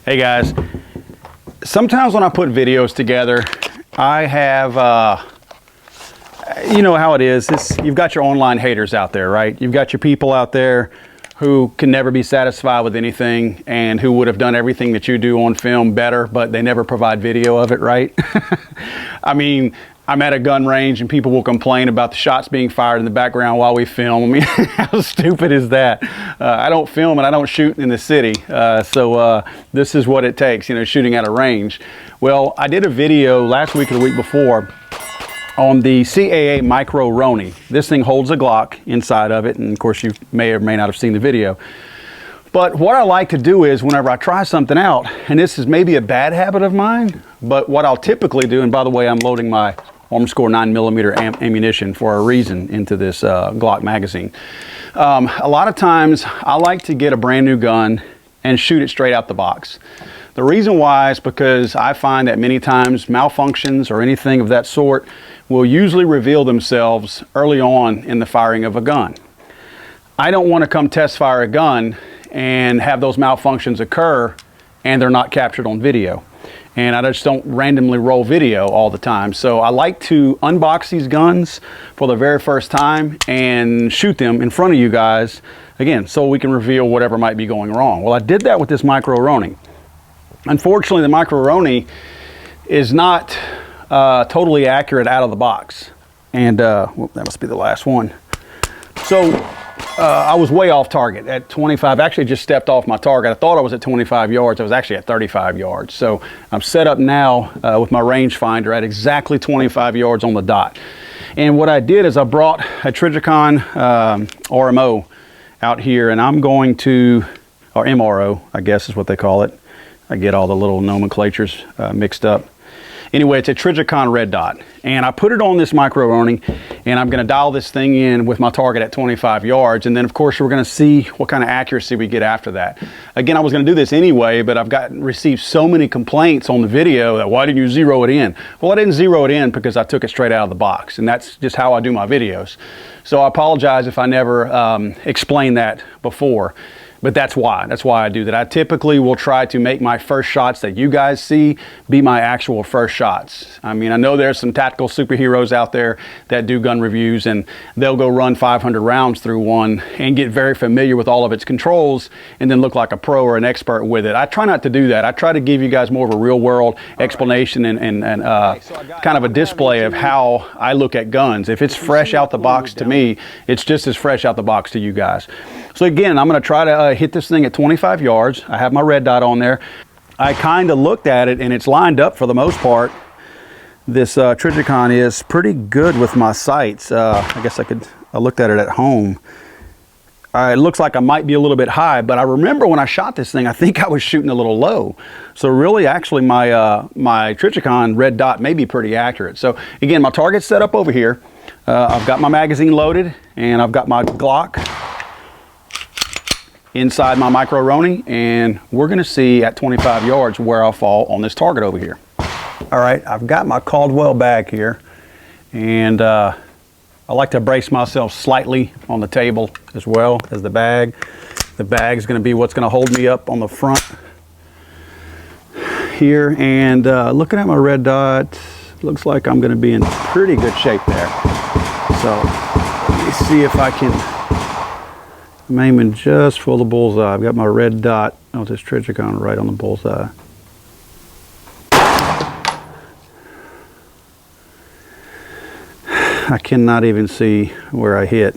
Hey guys, sometimes when I put videos together, I have, you know how it is, you've got your online haters out there, right? You've got your people out there who can never be satisfied with anything and who would have done everything that you do on film better, but they never provide video of it, right? I mean, I'm at a gun range and people will complain about the shots being fired in the background while we film. I mean, how stupid is that? I don't film and I don't shoot in the city. So this is what it takes, you know, shooting at a range. Well, I did a video last week or the week before on the CAA Micro-Roni. This thing holds a Glock inside of it, and of course you may or may not have seen the video. But what I like to do is whenever I try something out, and this is maybe a bad habit of mine, but what I'll typically do, and by the way, I'm loading my Armscore 9mm ammunition for a reason into this Glock magazine. A lot of times I like to get a brand new gun and shoot it straight out the box. The reason why is because I find that many times malfunctions or anything of that sort will usually reveal themselves early on in the firing of a gun. I don't want to come test fire a gun and have those malfunctions occur and they're not captured on video. And I just don't randomly roll video all the time. So I like to unbox these guns for the very first time and shoot them in front of you guys, again, so we can reveal whatever might be going wrong. Well, I did that with this Micro-Roni. Unfortunately, the Micro-Roni is not totally accurate out of the box. And whoop, that must be the last one. So I was way off target at 25. Actually just stepped off my target. I thought I was at 25 yards. I was actually at 35 yards. So I'm set up now with my rangefinder at exactly 25 yards on the dot. And what I did is I brought a Trijicon MRO out here, and I'm going to, or MRO, I guess is what they call it. I get all the little nomenclatures mixed up. Anyway, it's a Trijicon red dot, and I put it on this Micro-Roni, and I'm going to dial this thing in with my target at 25 yards, and then of course we're going to see what kind of accuracy we get after that. Again, I was going to do this anyway, but I've received so many complaints on the video that why didn't you zero it in? Well, I didn't zero it in because I took it straight out of the box, and that's just how I do my videos. So I apologize if I never explained that before. But that's why I do that. I typically will try to make my first shots that you guys see be my actual first shots. I mean, I know there's some tactical superheroes out there that do gun reviews, and they'll go run 500 rounds through one and get very familiar with all of its controls and then look like a pro or an expert with it. I try not to do that. I try to give you guys more of a real world explanation and kind of a display of how I look at guns. If it's fresh out the box to me, it's just as fresh out the box to you guys. So again, I'm going to try to hit this thing at 25 yards. I have my red dot on there. I kind of looked at it and it's lined up for the most part. This Trijicon is pretty good with my sights. I guess I looked at it at home. It looks like I might be a little bit high, but I remember when I shot this thing, I think I was shooting a little low. So really, actually, my Trijicon red dot may be pretty accurate. So again, my target's set up over here. I've got my magazine loaded and I've got my Glock inside my Micro-Roni, and we're going to see at 25 yards where I'll fall on this target over here. All right, I've got my Caldwell bag here, and I like to brace myself slightly on the table as well as the bag. The bag is going to be what's going to hold me up on the front here, and looking at my red dot, looks like I'm going to be in pretty good shape there. So let me see if I can. I'm aiming just for the bullseye. I've got my red dot on this Trijicon right on the bullseye. I cannot even see where I hit.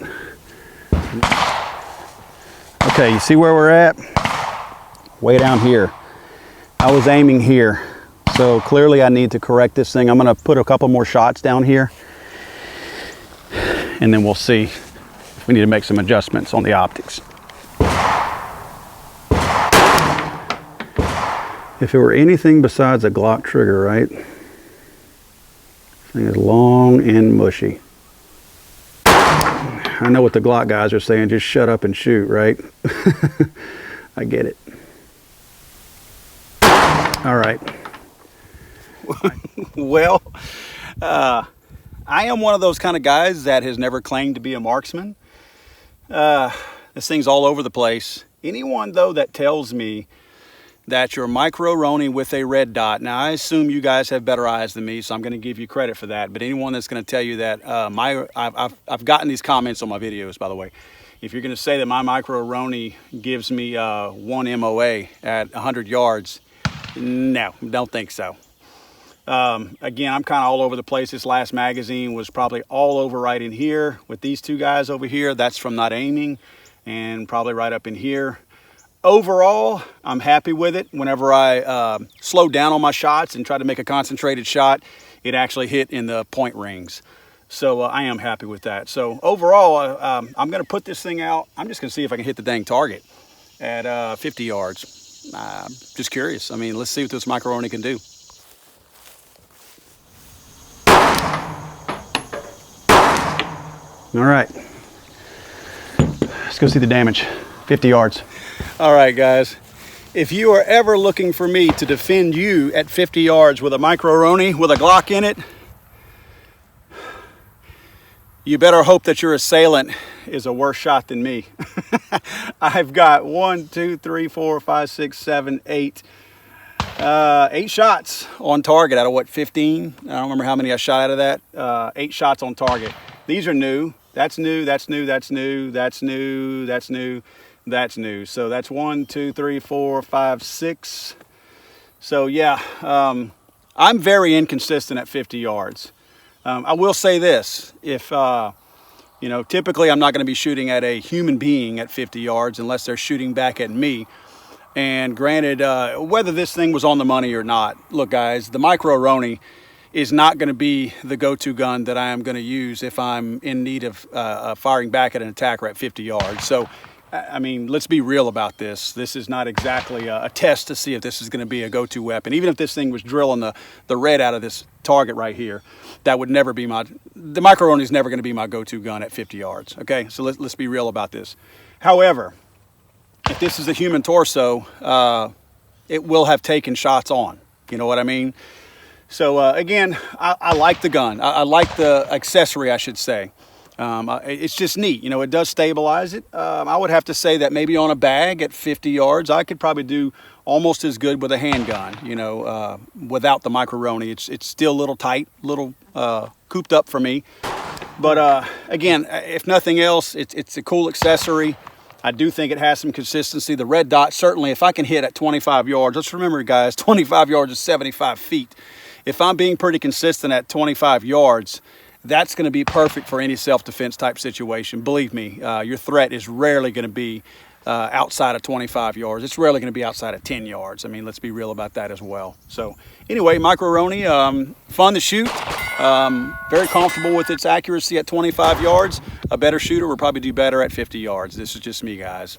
Okay, you see where we're at? Way down here. I was aiming here. So clearly I need to correct this thing. I'm going to put a couple more shots down here, and then we'll see. We need to make some adjustments on the optics. If it were anything besides a Glock trigger, right? This thing is long and mushy. I know what the Glock guys are saying, just shut up and shoot, right? I get it. All right. Well, I am one of those kind of guys that has never claimed to be a marksman. This thing's all over the place. Anyone, though, that tells me that your Micro-Roni with a red dot, now I assume you guys have better eyes than me, so I'm going to give you credit for that, but anyone that's going to tell you that, I've gotten these comments on my videos, by the way. If you're going to say that my Micro-Roni gives me 1 MOA at 100 yards, no, don't think so. Again, I'm kind of all over the place. This last magazine was probably all over right in here with these two guys over here. That's from not aiming, and probably right up in here. Overall, I'm happy with it. Whenever I slow down on my shots and try to make a concentrated shot, it actually hit in the point rings. So I am happy with that. So overall, I'm going to put this thing out. I'm just going to see if I can hit the dang target at 50 yards. Just curious. I mean, let's see what this Micro-Roni can do. All right. Let's go see the damage. 50 yards. All right, guys. If you are ever looking for me to defend you at 50 yards with a Micro-Roni with a Glock in it, you better hope that your assailant is a worse shot than me. I've got 1, 2, 3, 4, 5, 6, 7, 8. 8 shots on target out of what, 15? I don't remember how many I shot out of that. 8 shots on target. These are new. That's new, that's new, that's new, that's new, that's new, that's new. So that's 1, 2, 3, 4, 5, 6. So yeah, I'm very inconsistent at 50 yards. I will say this, if, you know, typically I'm not going to be shooting at a human being at 50 yards unless they're shooting back at me. And granted, whether this thing was on the money or not, look guys, the Micro-Roni is not going to be the go-to gun that I am going to use if I'm in need of firing back at an attacker at 50 yards. So, I mean, let's be real about this. This is not exactly a test to see if this is going to be a go-to weapon. Even if this thing was drilling the red out of this target right here, that would never be the Micro-Roni is never going to be my go-to gun at 50 yards. Okay, so let's be real about this. However, if this is a human torso, it will have taken shots on. You know what I mean? So again, I like the gun. I like the accessory, I should say. It's just neat. You know, it does stabilize it. I would have to say that maybe on a bag at 50 yards, I could probably do almost as good with a handgun, you know, without the Micro-Roni. It's still a little tight, little cooped up for me. But again, if nothing else, it's a cool accessory. I do think it has some consistency. The red dot, certainly, if I can hit at 25 yards, let's remember, guys, 25 yards is 75 feet. If I'm being pretty consistent at 25 yards, that's going to be perfect for any self-defense type situation. Believe me, your threat is rarely going to be outside of 25 yards. It's rarely going to be outside of 10 yards. I mean, let's be real about that as well. So anyway, Micro-Roni, fun to shoot. Very comfortable with its accuracy at 25 yards. A better shooter will probably do better at 50 yards. This is just me, guys.